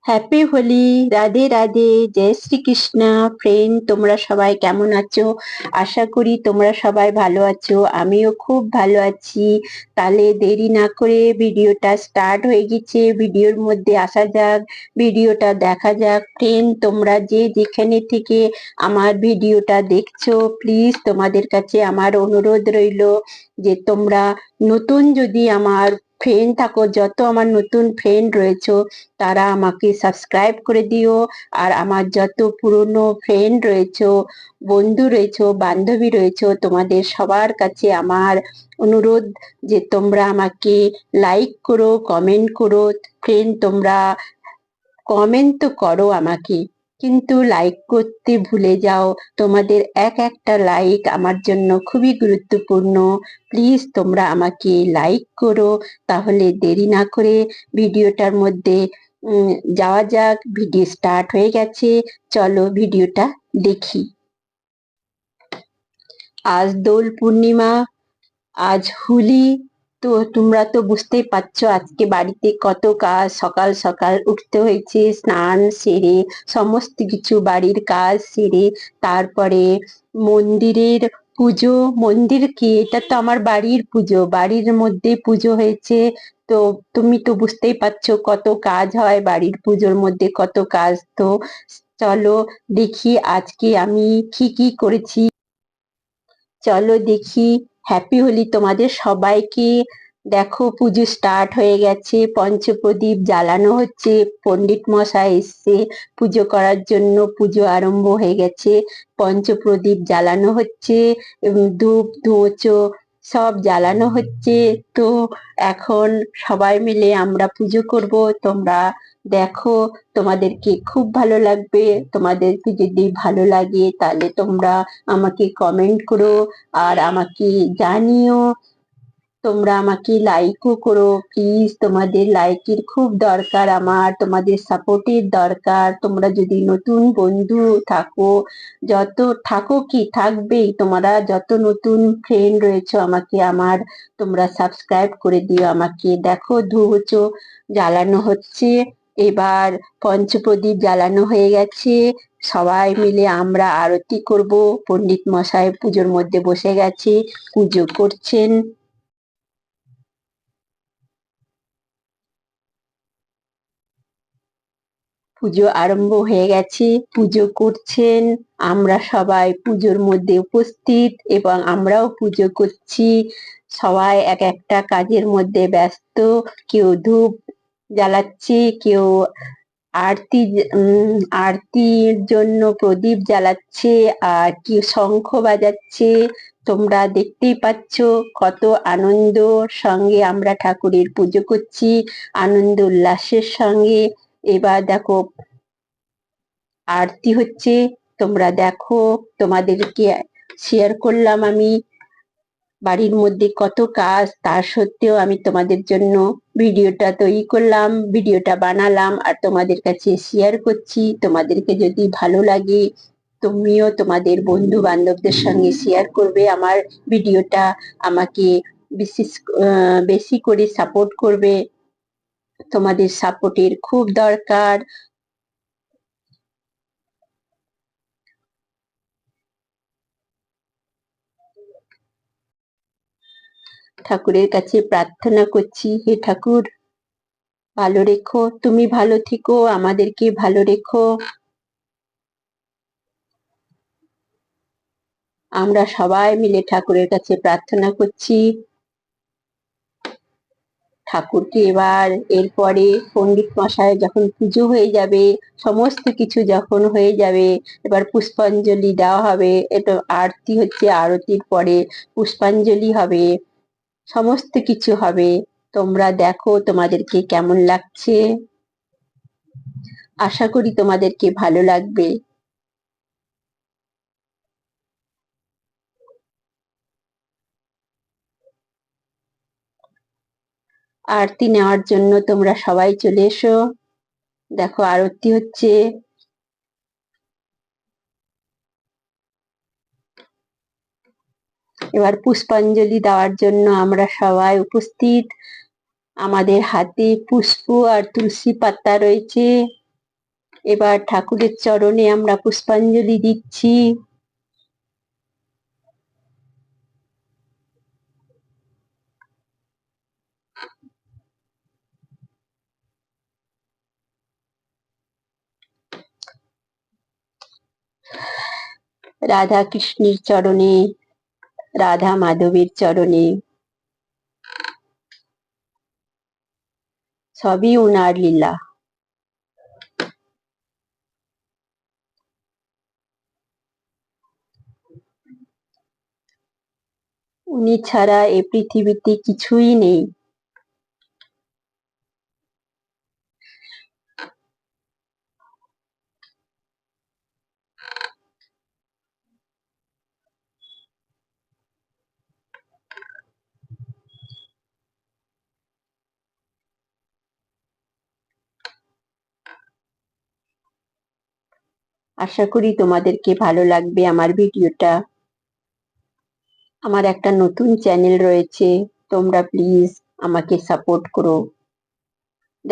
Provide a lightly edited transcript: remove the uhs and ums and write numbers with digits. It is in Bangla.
হ্যাপি হোলি। রাধে রাধে। জয় শ্রীকৃষ্ণ। ফ্রেন্ড, তোমরা সবাই কেমন আছো? আশা করি তোমরা সবাই ভালো আছো, আমিও খুব ভালো আছি। তাহলে দেরি না করে ভিডিওটা স্টার্ট হয়ে গেছে, ভিডিওর মধ্যে আসা যাক, ভিডিওটা দেখা যাক। ফ্রেন্ড, তোমরা যে যেখানে থেকে আমার ভিডিওটা দেখছো, প্লিজ তোমাদের কাছে আমার অনুরোধ রইল যে তোমরা নতুন যদি আমার ফ্রেন্ড থাকো, যত আমার নতুন ফ্রেন্ড রয়েছে তারা আমাকে সাবস্ক্রাইব করে দিও। আর আমার যত পুরনো ফ্রেন্ড রয়েছে, বন্ধু রয়েছে, বান্ধবী রয়েছে, তোমাদের সবার কাছে আমার অনুরোধ যে তোমরা আমাকে লাইক করো, কমেন্ট করো। ফ্রেন্ড, তোমরা কমেন্ট তো করো আমাকে, কিন্তু লাইক করতে ভুলে যাও। তোমাদের এক একটা লাইক আমার জন্য খুবই গুরুত্বপূর্ণ। প্লিজ তোমরা আমাকে লাইক করো। তাহলে দেরি না করে ভিডিওটার মধ্যে যাওয়া যাক। ভিডিও স্টার্ট হয়ে গেছে, চলো ভিডিওটা দেখি। আজ দোল পূর্ণিমা, আজ হোলি। তো তোমরা তো বুঝতেই পারছো আজকে বাড়িতে কত কাজ। সকাল সকাল উঠতে হয়েছে, স্নান সেরে সমস্ত কিছু বাড়ির কাজ সেরে তারপরে মন্দিরের পুজো। মন্দির কি, এটা তো আমার বাড়ির পুজো, বাড়ির মধ্যে পুজো হয়েছে। তো তুমি তো বুঝতেই পারছো কত কাজ হয় বাড়ির পুজোর মধ্যে, কত কাজ। তো চলো দেখি আজকে আমি কি কি করেছি। চলো দেখি। হ্যাপি হোলি তোমাদের সবাইকে। দেখো, পুজো স্টার্ট হয়ে গেছে, পঞ্চপ্রদীপ জ্বালানো হচ্ছে, পণ্ডিত মশাই এসছে পুজো করার জন্য। পুজো আরম্ভ হয়ে গেছে, পঞ্চপ্রদীপ জ্বালানো হচ্ছে, ধূপ ধুঁচো সব জ্বালানো হচ্ছে। তো এখন সবাই মিলে আমরা পুজো করব। তোমরা দেখো, তোমাদেরকে খুব ভালো লাগবে। তোমাদেরকে যদি ভালো লাগে তাহলে তোমরা আমাকে কমেন্ট করো আর আমাকে জানিও। তোমরা আমাকে লাইকও করো প্লিজ। তোমাদের লাইকের খুব দরকার আমার, তোমাদের সাপোর্টের দরকার। তোমরা যদি নতুন বন্ধু থাকো, যত থাকো কি থাকবেই, তোমরা যত নতুন ফ্রেন্ড রয়েছে আমাকে আমার তোমরা সাবস্ক্রাইব করে দিও আমাকে। দেখো, ধূপ জ্বালানো হচ্ছে, এবার পঞ্চপ্রদীপ জ্বালানো হয়ে গেছে। সবাই মিলে আমরা আরতি করব। পণ্ডিত মশাই পুজোর মধ্যে বসে গেছে, পুজো করছেন। পুজো আরম্ভ হয়ে গেছে, পুজো করছেন। আমরা সবাই পুজোর মধ্যে উপস্থিত এবং আমরাও পুজো করছি। সবাই এক একটা কাজের মধ্যে ব্যস্ত। কেউ ধূপ জ্বালাচ্ছে, কেউ আরতি আরতির জন্য প্রদীপ জ্বালাচ্ছে, আর কেউ শঙ্খ বাজাচ্ছে। তোমরা দেখতেই পাচ্ছ কত আনন্দ সঙ্গে আমরা ঠাকুরের পুজো করছি, আনন্দ উল্লাসের সঙ্গে। এবার দেখো আরতি হচ্ছে, তোমরা দেখো। তোমাদেরকে শেয়ার করলাম আমি বাড়ির মধ্যে কত কাজ, তার সত্ত্বেও আমি তোমাদের জন্য ভিডিওটা তৈরি করলাম, ভিডিওটা বানালাম আর তোমাদের কাছে শেয়ার করছি। তোমাদেরকে যদি ভালো লাগে তুমিও তোমাদের বন্ধু বান্ধবদের সঙ্গে শেয়ার করবে আমার ভিডিওটা। আমাকে বিশেষ বেশি করে সাপোর্ট করবে, তোমাদের সাপোর্টের খুব দরকার। ঠাকুরের কাছে প্রার্থনা করছি, হে ঠাকুর ভালো রেখো, তুমি ভালো থেকো, আমাদেরকে ভালো রেখো। আমরা সবাই মিলে ঠাকুরের কাছে প্রার্থনা করছি। ঠাকুরকে এবার এরপরে পণ্ডিত মশাই যখন পুজো হয়ে যাবে, সমস্ত কিছু যখন হয়ে যাবে, এবার পুষ্পাঞ্জলি দেওয়া হবে। এটা আরতি হচ্ছে, আরতির পরে পুষ্পাঞ্জলি হবে, সমস্ত কিছু হবে। তোমরা দেখো তোমাদেরকে কেমন লাগছে, আশা করি তোমাদেরকে ভালো লাগবে। আরতি নেওয়ার জন্য তোমরা সবাই চলে এসো। দেখো আরতি হচ্ছে। এবার পুষ্পাঞ্জলি দেওয়ার জন্য আমরা সবাই উপস্থিত। আমাদের হাতে পুষ্প আর তুলসী পাতা রয়েছে। এবার ঠাকুরের চরণে আমরা পুষ্পাঞ্জলি দিচ্ছি। রাধা কৃষ্ণের চরণে, রাধা মাধবের চরণে, সবই ওনার লীলা। উনি ছাড়া এ পৃথিবীতে কিছুই নেই। আশা করি তোমাদেরকে ভালো লাগবে আমার ভিডিওটা। আমার একটা নতুন চ্যানেল রয়েছে, তোমরা প্লিজ আমাকে সাপোর্ট করো।